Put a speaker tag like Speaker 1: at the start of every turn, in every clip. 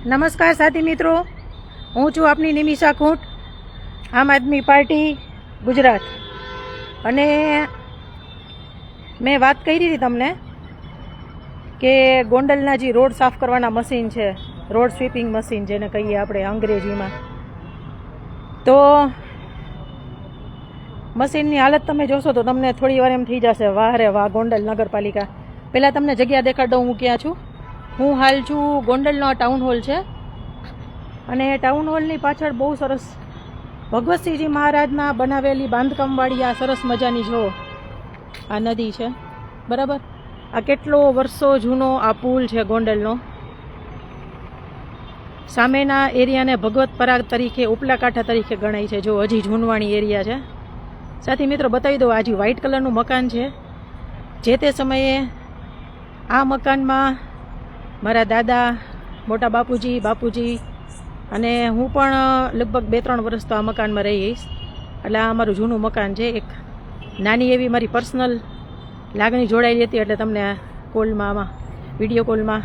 Speaker 1: નમસ્કાર સાથી મિત્રો, હું છું આપની નિમિષા ખૂંટ, આમ આદમી પાર્ટી ગુજરાત. અને મેં વાત કરી હતી તમને કે ગોંડલના જે રોડ સાફ કરવાના મશીન છે, રોડ સ્વીપિંગ મશીન જેને કહીએ આપણે અંગ્રેજીમાં, તો મશીનની હાલત તમે જોશો તો તમને થોડી વાર એમ થઈ જશે, વાહ રે વાહ ગોંડલ નગરપાલિકા. પહેલાં તમને જગ્યા દેખાડ દઉં હું ક્યાં છું. હું હાલ છું ગોંડલનો ટાઉન હોલ છે, અને ટાઉન હોલની પાછળ બહુ સરસ ભગવતસિંહજી મહારાજના બનાવેલી બાંધકામવાળી આ સરસ મજાની જો આ નદી છે, બરાબર. આ કેટલો વર્ષો જૂનો આ પુલ છે ગોંડલનો. સામેના એરિયાને ભગવત પરાગ તરીકે, ઉપલા કાંઠા તરીકે ગણાય છે. જો હજી જૂનવાણી એરિયા છે. સાથી મિત્રો બતાવી દો, આ જે વ્હાઇટ કલરનું મકાન છે, જે તે સમયે આ મકાનમાં મારા દાદા, મોટા બાપુજી અને હું પણ લગભગ 2-3 વર્ષ તો આ મકાનમાં રહીશ. એટલે આ અમારું જૂનું મકાન છે. એક નાની એવી મારી પર્સનલ લાગણી જોડાયેલી હતી, એટલે તમને કોલમાં, આમાં વિડીયો કોલમાં,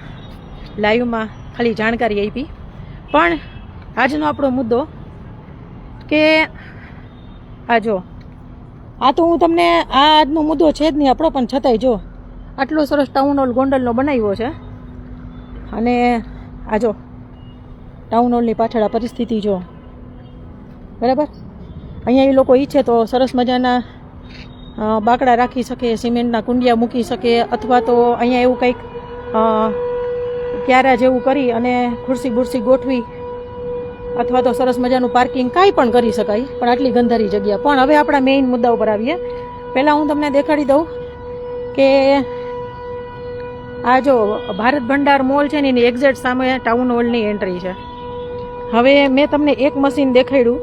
Speaker 1: લાઈવમાં ખાલી જાણકારી આપી. પણ આજનો આપણો મુદ્દો કે આ જો, આ તો હું તમને આ આજનો મુદ્દો છે જ નહીં આપણો, પણ છતાંય જો આટલો સરસ ટાઉન હોલ ગોંડલનો બનાવ્યો છે. અને આ જો ટાઉન હોલની પાછળ આ પરિસ્થિતિ જો, બરાબર. અહીંયા એ લોકો ઈચ્છે તો સરસ મજાના બાકડા રાખી શકે, સિમેન્ટના કુંડિયા મૂકી શકે, અથવા તો અહીંયા એવું કંઈક ક્યારા જેવું કરી અને ખુરશી બુરશી ગોઠવી, અથવા તો સરસ મજાનું પાર્કિંગ કાંઈ પણ કરી શકાય. પણ આટલી ગંધારી જગ્યા. પણ હવે આપણા મેઇન મુદ્દા ઉપર આવીએ. પહેલાં હું તમને દેખાડી દઉં કે આ જો ભારત ભંડાર મોલ છે ને, એની એક્ઝેક્ટ સામે ટાઉન હોલની એન્ટ્રી છે. હવે મેં તમને એક મશીન દેખાડ્યું,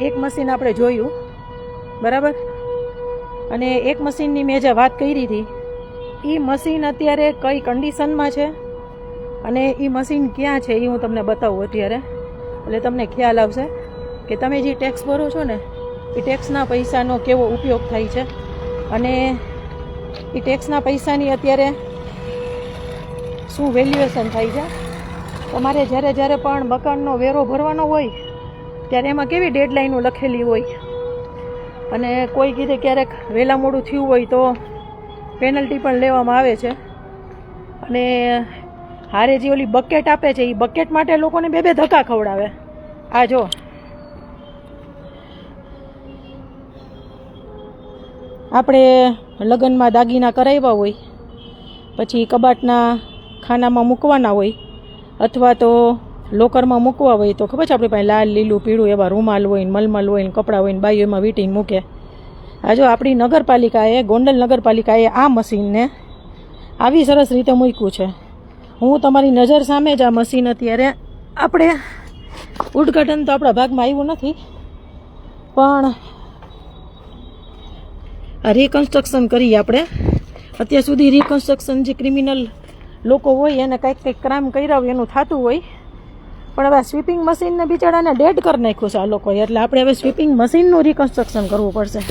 Speaker 1: એક મશીન આપણે જોયું, બરાબર. અને એક મશીનની મેં જે વાત કરી હતી, એ મશીન અત્યારે કઈ કન્ડિશનમાં છે અને એ મશીન ક્યાં છે એ હું તમને બતાવું અત્યારે. એટલે તમને ખ્યાલ આવશે કે તમે જે ટેક્સ ભરો છો ને, એ ટેક્સના પૈસાનો કેવો ઉપયોગ થાય છે, અને એ ટેક્સના પૈસાની અત્યારે શું વેલ્યુએશન થાય છે. તમારે જ્યારે પણ મકાનનો વેરો ભરવાનો હોય ત્યારે એમાં કેવી ડેડલાઇનો લખેલી હોય, અને કોઈ કીધે ક્યારેક વહેલા મોડું થયું હોય તો પેનલ્ટી પણ લેવામાં આવે છે. અને હારે જે ઓલી બકેટ આપે છે, એ બકેટ માટે લોકોને 2-2 ધક્કા ખવડાવે. આ જો આપણે લગ્નમાં દાગીના કરાવ્યા હોય, પછી કબાટના ખાનામાં મૂકવાના હોય, અથવા તો લોકરમાં મૂકવા હોય, તો ખબર છે આપણી પાસે લાલ, લીલું, પીળું એવા રૂમાલ હોય ને, મલમલ હોય ને, કપડાં હોય ને, બાઈઓ એમાં વીંટીને મૂકે. આ જો આપણી નગરપાલિકાએ, ગોંડલ નગરપાલિકાએ આ મશીનને આવી સરસ રીતે મૂક્યું છે. હું તમારી નજર સામે જ આ મશીન અત્યારે, આપણે ઉદ્ઘાટન તો આપણા ભાગમાં આવ્યું નથી, પણ રિકન્સ્ટ્રક્શન કરીએ આપણે. અત્યાર સુધી રિકન્સ્ટ્રક્શન જે ક્રિમિનલ લોકો હોય એને કંઈક ક્રાઇમ કર્યા હોય એનું થતું હોય, પણ હવે સ્વીપિંગ મશીનને બિચારાને ડેડ કરી નાખ્યું છે આ લોકોએ. એટલે આપણે હવે સ્વીપિંગ મશીનનું રિકન્સ્ટ્રક્શન કરવું પડશે.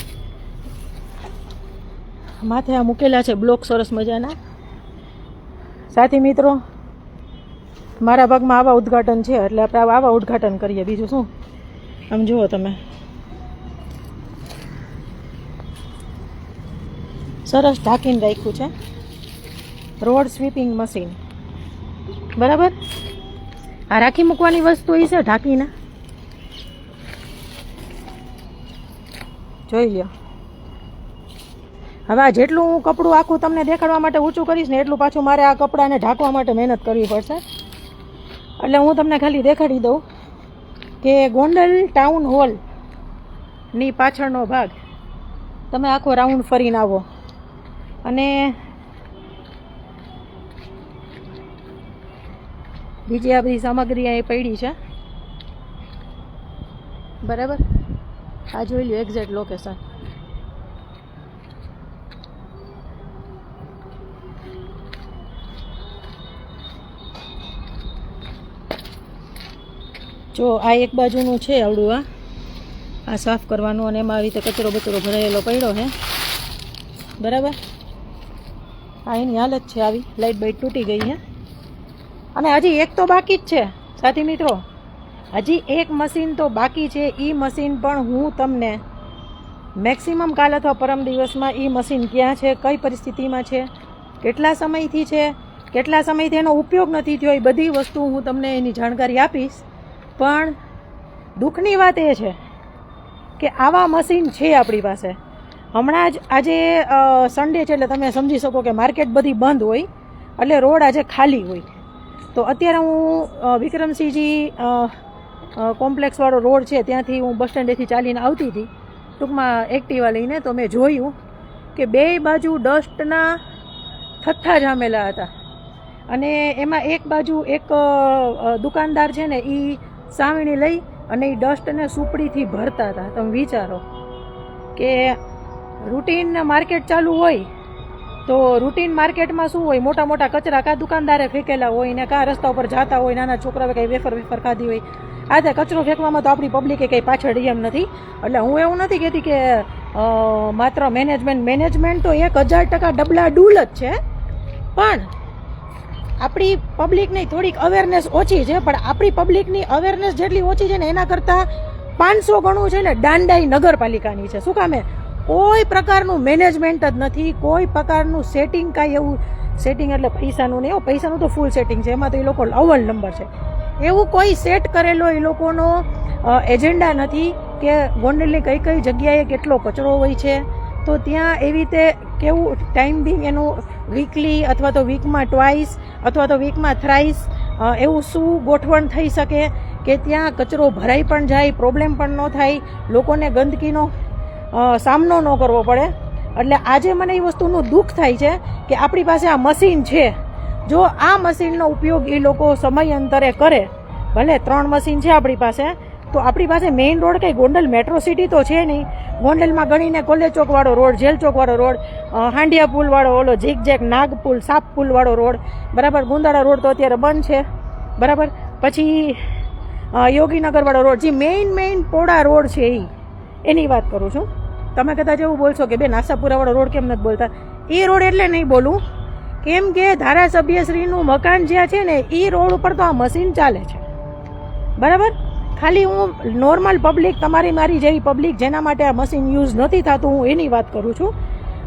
Speaker 1: માથે આ મૂકેલા છે બ્લોક સરસ મજાના. સાથી મિત્રો, મારા ભાગમાં આવા ઉદ્ઘાટન છે, એટલે આપણે આવા ઉદ્ઘાટન કરીએ. બીજું શું, આમ જુઓ તમે, સરસ ઢાંકીને રાખ્યું છે રોડ સ્વીપિંગ મશીન, બરાબર. આ રાખી મૂકવાની વસ્તુ એ છે ઢાંકીને, જોઈ લ્યો. હવે આ જેટલું હું કપડું આખું તમને દેખાડવા માટે ઊંચું કરીશ ને, એટલું પાછું મારે આ કપડાને ઢાંકવા માટે મહેનત કરવી પડશે. એટલે હું તમને ખાલી દેખાડી દઉં કે ગોંડલ ટાઉન હોલની પાછળનો ભાગ તમે આખો રાઉન્ડ ફરીને આવો, અને બીજી આ બધી સામગ્રી અહીં પડી છે, બરાબર. આ જોઈ લો એક્ઝેક્ટ લોકેશન. જો આ એક બાજુનું છે આવડું, આ સાફ કરવાનું, અને એમાં આવી રીતે કચરો બચરો ભરાયેલો પડ્યો છે, બરાબર. આ એની હાલત છે આવી, લાઇટ બાઇટ તૂટી ગઈ છે. અને હજી એક તો બાકી જ છે સાથી મિત્રો, હજી એક મશીન તો બાકી છે. એ મશીન પણ હું તમને મેક્સિમમ કાલ અથવા પરમ દિવસમાં એ મશીન ક્યાં છે, કઈ પરિસ્થિતિમાં છે, કેટલા સમયથી છે, કેટલા સમયથી એનો ઉપયોગ નથી થયો, એ બધી વસ્તુ હું તમને એની જાણકારી આપીશ. પણ દુઃખની વાત એ છે કે આવા મશીન છે આપણી પાસે. હમણાં જ આજે સન્ડે છે એટલે તમે સમજી શકો કે માર્કેટ બધી બંધ હોય, એટલે રોડ આજે ખાલી હોય. તો અત્યારે હું વિક્રમસિંહજી કોમ્પ્લેક્સવાળો રોડ છે ત્યાંથી હું બસ સ્ટેન્ડેથી ચાલીને આવતી હતી, ટૂંકમાં એક્ટિવા લઈને. તો મેં જોયું કે બે બાજુ ડસ્ટના થથ્થા જામેલા હતા, અને એમાં એક બાજુ એક દુકાનદાર છે ને એ સાવણી લઈ અને એ ડસ્ટને સુપડીથી ભરતા હતા. તમે વિચારો કે રૂટીન માર્કેટ ચાલુ હોય તો રૂટીન માર્કેટમાં શું હોય, મોટા મોટા કચરા કાં દુકાનદારે ફેંકેલા હોય ને કાં રસ્તા ઉપર જતા હોય, નાના છોકરાઓએ કંઈ વેફર ખાધી હોય. આ તે કચરો ફેંકવામાં તો આપણી પબ્લિકે કંઈ પાછળ એમ નથી. એટલે હું એવું નથી કહેતી કે માત્ર મેનેજમેન્ટ તો 1000% ડબલા ડૂલ જ છે, પણ આપણી પબ્લિકની થોડીક અવેરનેસ ઓછી છે. પણ આપણી પબ્લિકની અવેરનેસ જેટલી ઓછી છે ને એના કરતાં 500 ગણું છે ને દાંડાઈ નગરપાલિકાની છે. શું કામે? કોઈ પ્રકારનું મેનેજમેન્ટ જ નથી, કોઈ પ્રકારનું સેટિંગ, કાંઈ એવું સેટિંગ એટલે પૈસાનું નહીં, પૈસાનું તો ફૂલ સેટિંગ છે, એમાં તો એ લોકો અવ્વલ નંબર છે. એવું કોઈ સેટ કરેલો એ લોકોનો એજન્ડા નથી કે ગોંડલની કઈ કઈ જગ્યાએ કેટલો કચરો હોય છે. તો ત્યાં એવી રીતે કેવું ટાઈમ બિંગ એનું વીકલી અથવા તો વીકમાં ટ્વાઇસ અથવા તો વીકમાં થ્રાઇસ એવું શું ગોઠવણ થઈ શકે કે ત્યાં કચરો ભરાઈ પણ જાય, પ્રોબ્લેમ પણ ન થાય, લોકોને ગંદકીનો સામનો ન કરવો પડે. એટલે આજે મને એ વસ્તુનું દુઃખ થાય છે કે આપણી પાસે આ મશીન છે. જો આ મશીનનો ઉપયોગ એ લોકો સમયાંતરે કરે, ભલે 3 મશીન છે આપણી પાસે, તો આપણી પાસે મેઇન રોડ કંઈ ગોંડલ મેટ્રો સિટી તો છે નહીં. ગોંડલમાં ગણીને college ચોકવાળો road, jail ચોકવાળો road, Handiya પુલવાળો, ઓલો ઝીકઝેક નાગ પુલ, સાપ પુલવાળો રોડ, બરાબર. ગુંદાળા રોડ તો અત્યારે બંધ છે, બરાબર. પછી યોગીનગરવાળો રોડ, જે મેઇન પોડા રોડ છે એની વાત કરું છું. તમે કદાચ એવું બોલશો કે બેન આશાપુરાવાળો રોડ કેમ નથી બોલતા? એ રોડ એટલે નહીં બોલું કેમ કે ધારાસભ્યશ્રીનું મકાન જ્યાં છે ને એ રોડ ઉપર તો આ મશીન ચાલે છે, બરાબર. ખાલી હું નોર્મલ પબ્લિક, તમારી મારી જેવી પબ્લિક જેના માટે આ મશીન યુઝ નથી થતું, હું એની વાત કરું છું.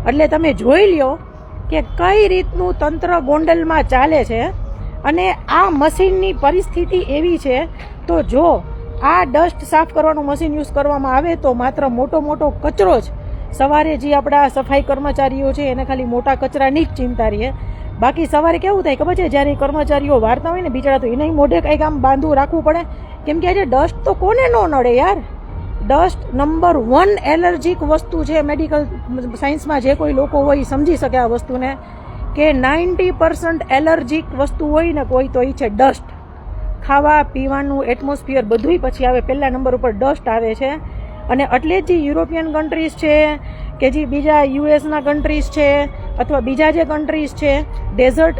Speaker 1: એટલે તમે જોઈ લ્યો કે કઈ રીતનું તંત્ર ગોંડલમાં ચાલે છે. અને આ મશીનની પરિસ્થિતિ એવી છે, તો જો આ ડસ્ટ સાફ કરવાનું મશીન યુઝ કરવામાં આવે તો માત્ર મોટો કચરો જ, સવારે જે આપણા સફાઈ કર્મચારીઓ છે એને ખાલી મોટા કચરાની જ ચિંતા રહીએ. બાકી સવારે કેવું થાય ખબર છે, જ્યારે કર્મચારીઓ વારતા હોય ને બિચારા, તો એને મોઢે કંઈક આમ બાંધવું રાખવું પડે. કેમ કે આજે ડસ્ટ તો કોને ન નડે યાર? ડસ્ટ નંબર 1 એલર્જીક વસ્તુ છે. મેડિકલ સાયન્સમાં જે કોઈ લોકો હોય સમજી શકે આ વસ્તુને, કે 90% એલર્જીક વસ્તુ હોય ને કોઈ તો એ છે ડસ્ટ. ખાવા પીવાનું એટમોસ્ફિયર બધુંય પછી આવે, પહેલા નંબર ઉપર ડસ્ટ આવે છે. અને એટલે જ જે યુરોપિયન કન્ટ્રીઝ છે કે જે બીજા યુએસના કન્ટ્રીઝ છે અથવા બીજા જે કન્ટ્રીઝ છે, ડેઝર્ટ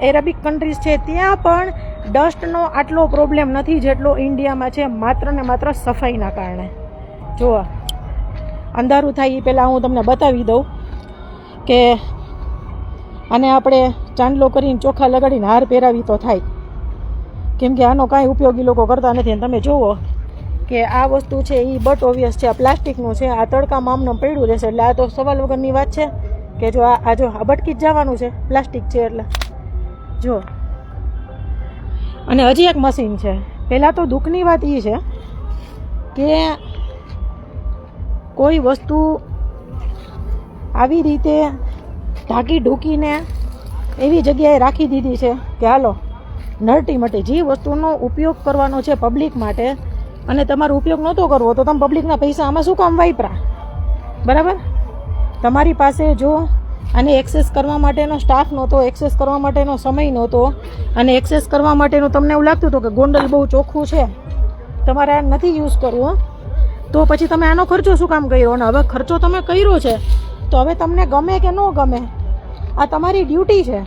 Speaker 1: એરેબિક કન્ટ્રીઝ છે, ત્યાં પણ ડસ્ટનો આટલો પ્રોબ્લેમ નથી જેટલો ઇન્ડિયામાં છે, માત્ર ને માત્ર સફાઈના કારણે. જો અંધારું થાય એ પહેલાં હું તમને બતાવી દઉં કે આને આપણે ચાંદલો કરીને ચોખા લગાડીને હાર પહેરાવી તો થાય, કેમ કે આનો કાંઈ ઉપયોગ એ લોકો કરતા નથી. અને તમે જુઓ કે આ વસ્તુ છે એ બટ ઓવિયસ છે, આ પ્લાસ્ટિકનું છે, આ તડકામાં આમને પડ્યું રહેશે. એટલે આ તો સવાલ વગરની વાત છે કે જો આ બટકી જ જવાનું છે, પ્લાસ્ટિક છે એટલે. જો અને હજી એક મશીન છે. પહેલાં તો દુઃખની વાત એ છે કે કોઈ વસ્તુ આવી રીતે ઢાંકી ઢૂકીને એવી જગ્યાએ રાખી દીધી છે કે હાલો નરટી મટી. જે વસ્તુનો ઉપયોગ કરવાનો છે પબ્લિક માટે અને તમારો ઉપયોગ નહોતો કરવો તો તમે પબ્લિકના પૈસા આમાં શું કામ વાપરા? બરાબર. તમારી પાસે જો આને એક્સેસ કરવા માટેનો સ્ટાફ નહોતો, એક્સેસ કરવા માટેનો સમય નહોતો, અને એક્સેસ કરવા માટેનું તમને એવું લાગતું હતું કે ગોંડલ બહુ ચોખ્ખું છે, તમારે આ નથી યુઝ કરવું, તો પછી તમે આનો ખર્ચો શું કામ કર્યો? અને હવે ખર્ચો તમે કર્યો છે તો હવે તમને ગમે કે ન ગમે, આ તમારી ડ્યુટી છે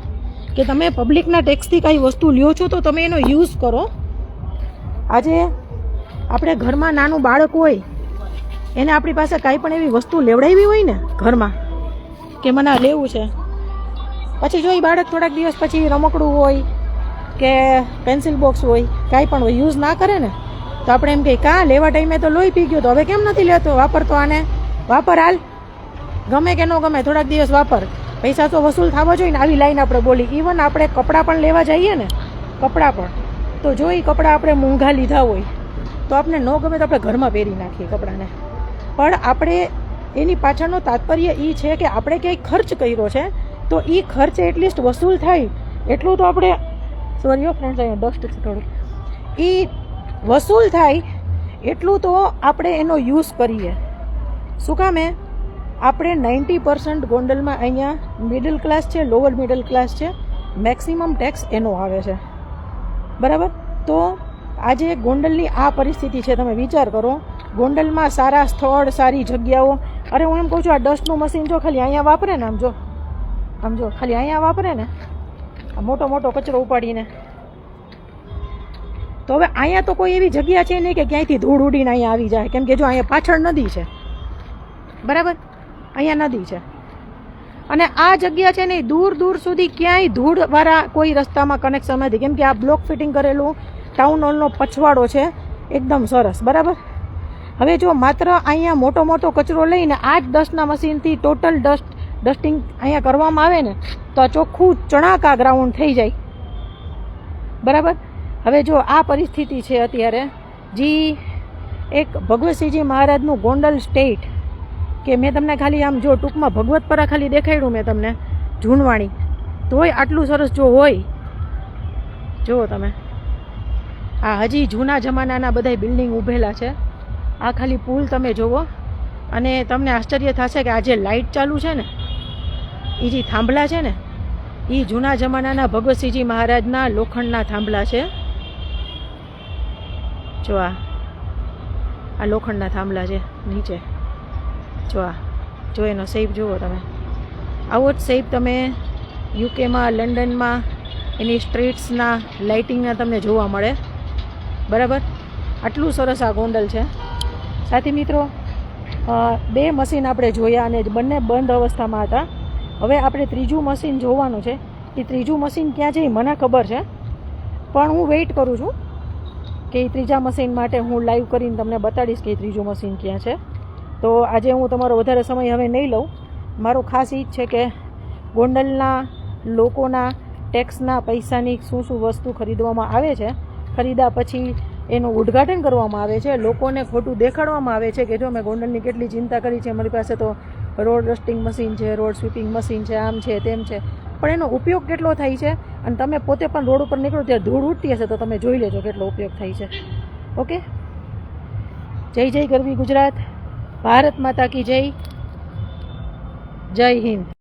Speaker 1: કે તમે પબ્લિકના ટેક્સથી કાંઈ વસ્તુ લ્યો છો તો તમે એનો યુઝ કરો. આજે આપણે ઘરમાં નાનું બાળક હોય એને આપણી પાસે કાંઈ પણ એવી વસ્તુ લેવડાવી હોય ને ઘરમાં કે મને આ લેવું છે, પછી જો એ બાળક થોડાક દિવસ પછી રમકડું હોય કે પેન્સિલ બોક્સ હોય, કાંઈ પણ હોય, યુઝ ના કરે ને તો આપણે એમ કહીએ કાં લેવા ટાઈમે તો લોહી પી ગયો, તો હવે કેમ નથી લેતો? વાપરતો આને, વાપર હાલ, ગમે કે ન ગમે થોડાક દિવસ વાપર, પૈસા તો વસૂલ થવા જોઈએ ને. આવી લાઈન આપણે બોલી. ઇવન આપણે કપડાં પણ લેવા જઈએ ને, કપડાં પણ, તો જો એ કપડાં આપણે મોંઘા લીધા હોય તો આપણે ન ગમે તો આપણે ઘરમાં પહેરી નાખીએ કપડાને, પણ આપણે એની પાછળનો તાત્પર્ય એ છે કે આપણે ક્યાંય ખર્ચ કર્યો છે તો એ ખર્ચ એટલીસ્ટ વસૂલ થાય એટલું તો આપણે, સોરી ફ્રેન્ડ્સ અહીંયા ડસ્ટ છે થોડું, એ વસૂલ થાય એટલું તો આપણે એનો યુઝ કરીએ. શું કામે? આપણે 90% ગોંડલમાં અહીંયા મિડલ ક્લાસ છે, લોઅર મિડલ ક્લાસ છે, મેક્સિમમ ટેક્સ એનો આવે છે, બરાબર? તો આજે ગોંડલની આ પરિસ્થિતિ છે. તમે વિચાર કરો, ગોંડલમાં સારા સ્થળ, સારી જગ્યાઓ, અરે હું એમ કહું છું આ ડસ્ટનું મશીન જો ખાલી અહીંયા વાપરે ને, આમ જો ખાલી અહીંયા વાપરે ને, આ મોટો મોટો કચરો ઉપાડીને, તો હવે અહીંયા તો કોઈ એવી જગ્યા છે નહીં કે ક્યાંયથી ધૂળ ઉડીને અહીંયા આવી જાય, કેમ કે જો અહીંયા પાછળ નદી છે, બરાબર? અહીંયા નદી છે અને આ જગ્યા છે ને દૂર દૂર સુધી ક્યાંય ધૂળવાળા કોઈ રસ્તામાં કનેક્શન નથી, કેમ કે આ બ્લોક ફિટિંગ કરેલું ટાઉન હોલનો પછવાડો છે, એકદમ સરસ, બરાબર? હવે જો માત્ર અહીંયા મોટો મોટો કચરો લઈને આ જ ડસ્ટના મશીનથી ટોટલ ડસ્ટિંગ અહીંયા કરવામાં આવે ને તો આ ચોખ્ખું ચણાકા ગ્રાઉન્ડ થઈ જાય, બરાબર? હવે જો આ પરિસ્થિતિ છે અત્યારે, જી એક ભગવતસિંહજી મહારાજનું ગોંડલ સ્ટેટ, કે મેં તમને ખાલી આમ જો ટૂંકમાં ભગવતપરા ખાલી દેખાડ્યું મેં તમને, ઝૂનવાણી, તોય આટલું સરસ જો હોય, જુઓ તમે, આ હજી જૂના જમાનાના બધા બિલ્ડિંગ ઊભેલા છે. આ ખાલી પુલ તમે જુઓ અને તમને આશ્ચર્ય થશે કે આ જે લાઇટ ચાલુ છે ને, એ જે થાંભલા છે ને, એ જૂના જમાનાના ભગવતસિંહજી મહારાજના લોખંડના થાંભલા છે. જો આ લોખંડના થાંભલા છે નીચે, જો એનો શેપ જુઓ તમે. આવો જ શેપ તમે યુકેમાં, લંડનમાં એની સ્ટ્રીટ્સના લાઇટિંગના તમને જોવા મળે, બરાબર? આટલું સરસ આ ગોંડલ છે. સાથી મિત્રો, 2 મશીન આપણે જોયા અને બંને બંધ અવસ્થામાં હતા. હવે આપણે ત્રીજું મશીન જોવાનું છે. એ ત્રીજું મશીન ક્યાં છે એ મને ખબર છે, પણ હું વેઇટ કરું છું કે એ ત્રીજા મશીન માટે હું લાઈવ કરીને તમને બતાડીશ કે એ ત્રીજું મશીન ક્યાં છે. તો આજે હું તમારો વધારે સમય હવે નહીં લઉં. મારો ખાસ એ જ છે કે ગોંડલના લોકોના ટેક્સના પૈસાની શું શું વસ્તુ ખરીદવામાં આવે છે, ખરીદ્યા પછી એનું ઉદ્ઘાટન કરવામાં આવે છે, લોકોને ખોટું દેખાડવામાં આવે છે કે જો મેં ગોંડલની કેટલી ચિંતા કરી છે, મારી પાસે તો રોડ ડસ્ટિંગ મશીન છે, રોડ સ્વીપિંગ મશીન છે, આમ છે તેમ છે, પણ એનો ઉપયોગ કેટલો થાય છે અને તમે પોતે પણ રોડ ઉપર નીકળો ત્યારે ધૂળ ઉડતી હશે તો તમે જોઈ લેજો કેટલો ઉપયોગ થાય છે. ઓકે, જય જય ગરવી ગુજરાત, ભારત માતા કી જય, જય હિન્દ.